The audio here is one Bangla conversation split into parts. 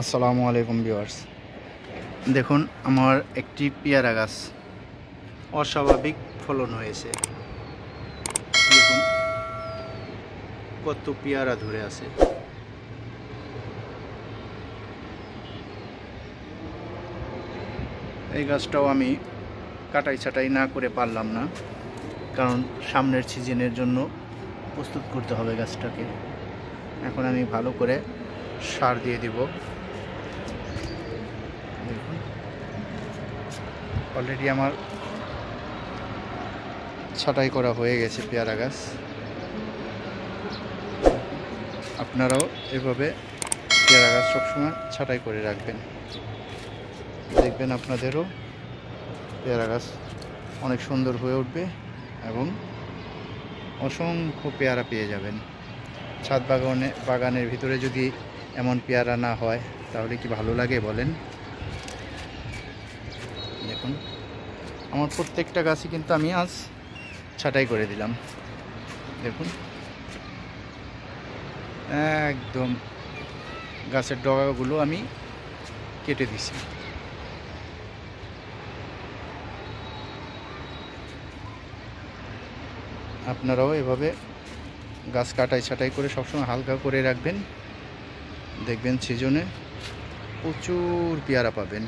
আসসালামু আলাইকুম ভিউয়ার্স, দেখুন আমার একটি পেয়ারা গাছ অস্বাভাবিক ফলন হয়েছে। দেখুন কত পেয়ারা ধরে আছে। এই গাছটাও আমি কাটাই ছাটাই না করে পারলাম না, কারণ সামনের সিজনের জন্য প্রস্তুত করতে হবে গাছটাকে। এখন আমি ভালো করে সার দিয়ে দিব। দেখুন অলরেডি আমার ছাঁটাই করা হয়ে গেছে পেয়ারা গাছ। আপনারাও এভাবে পেয়ারা গাছ সবসময় ছাঁটাই করে রাখবেন, দেখবেন আপনাদেরও পেয়ারা গাছ অনেক সুন্দর হয়ে উঠবে এবং অসংখ্য পেয়ারা পেয়ে যাবেন। ছাদ বাগানের ভিতরে যদি এমন পেয়ারা না হয় তাহলে কি ভালো লাগে বলেন? দেখুন আমার প্রত্যেকটা গাছই কিন্তু আমি আজ ছাঁটাই করে দিলাম। দেখুন একদম গাছের ডগাগুলো আমি কেটে দিছি। আপনারাও এভাবে গাছ কাটাই ছাঁটাই করে সবসময় হালকা করে রাখবেন, দেখবেন সিজনে প্রচুর পেয়ারা পাবেন।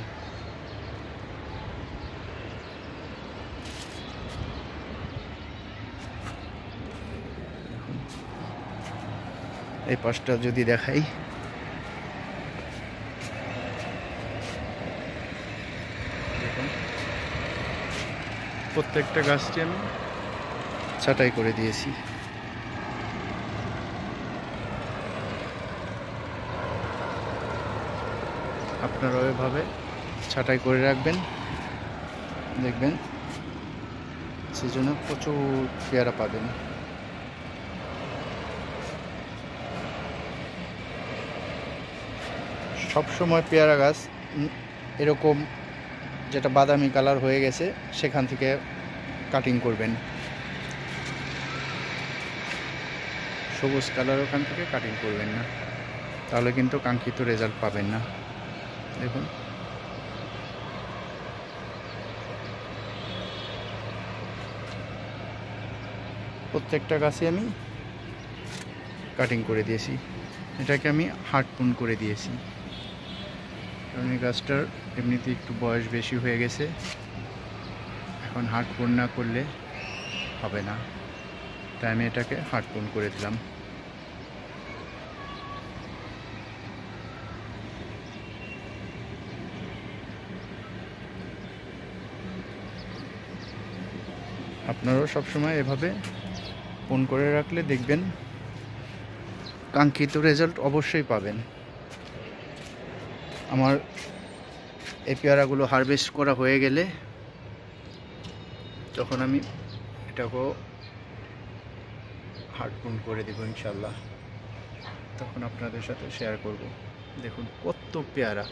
এই পাশটা যদি দেখাই, দেখুন প্রত্যেকটা গাছটি আমি ছাঁটাই করে দিয়েছি। আপনারাও এভাবে ছাঁটাই করে রাখবেন, দেখবেন সিজনে প্রচুর পেয়ারা পাবেন। সব সময় পেয়ারা গাছ এরকম যেটা বাদামি কালার হয়ে গেছে সেখান থেকে কাটিং করবেন, সবুজ কালার ওখান থেকে কাটিং করবেন না, তাহলে কিন্তু কাঙ্ক্ষিত রেজাল্ট পাবেন না। দেখুন প্রত্যেকটা গাছে আমি কাটিং করে দিয়েছি, এটাকে আমি হার্ডপুন করে দিয়েছি, কারণ এই গাছটার এমনিতে একটু বয়স বেশি হয়ে গেছে, এখন হার্ডপুন না করলে হবে না, তাই আমি এটাকে হার্ডপুন করে দিলাম। আপনারাও সবসময় এভাবে পুন করে রাখলে দেখবেন কাঙ্ক্ষিত রেজাল্ট অবশ্যই পাবেন। আমার এই পেয়ারাগুলো হারভেস্ট করা হয়ে গেলে তখন আমি এটাকেও হার্ডপুন করে দেবো ইনশাল্লাহ, তখন আপনাদের সাথে শেয়ার করব। দেখুন কত পেয়ারা,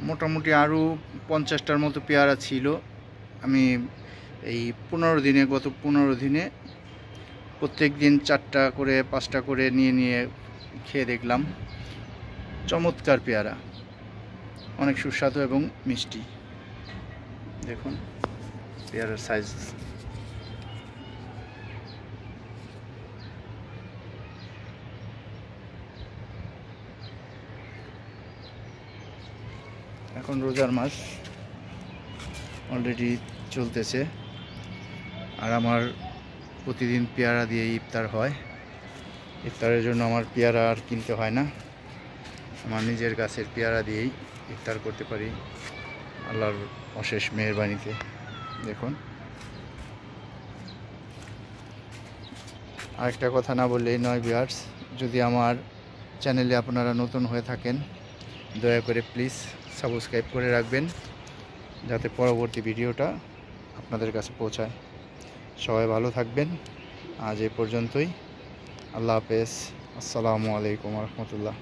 মোটামুটি আরও 50টার মতো পেয়ারা ছিল। আমি এই 15 দিনে, গত 15 দিনে প্রত্যেক দিন 4টা করে 5টা করে নিয়ে খেয়ে দেখলাম। চমৎকার পেয়ারা, অনেক সুস্বাদু এবং মিষ্টি। দেখুন পেয়ারার সাইজ, এখন রোজার মাস অলরেডি চলতেছে, আর আমার প্রতিদিন পেয়ারা দিয়ে ইফতার হয়। ইফতারের জন্য আমার পেয়ারা আর কিনতে হয় না, আমার নিজের গাছের পেয়ারা দিয়েই ইফতার করতে পারি আল্লাহর অশেষ মেহেরবানিতে। দেখুন আরেকটা কথা না বললেই নয় ভিউয়ার্স, যদি আমার চ্যানেলে আপনারা নতুন হয়ে থাকেন দয়া করে প্লিজ সাবস্ক্রাইব করে রাখবেন, যাতে পরবর্তী ভিডিওটা আপনাদের কাছে পৌঁছায়। সবাই ভালো থাকবেন, আজ এই পর্যন্তই। আল্লাহ হাফেজ। আসসালামু আলাইকুম রহমতুল্লাহ।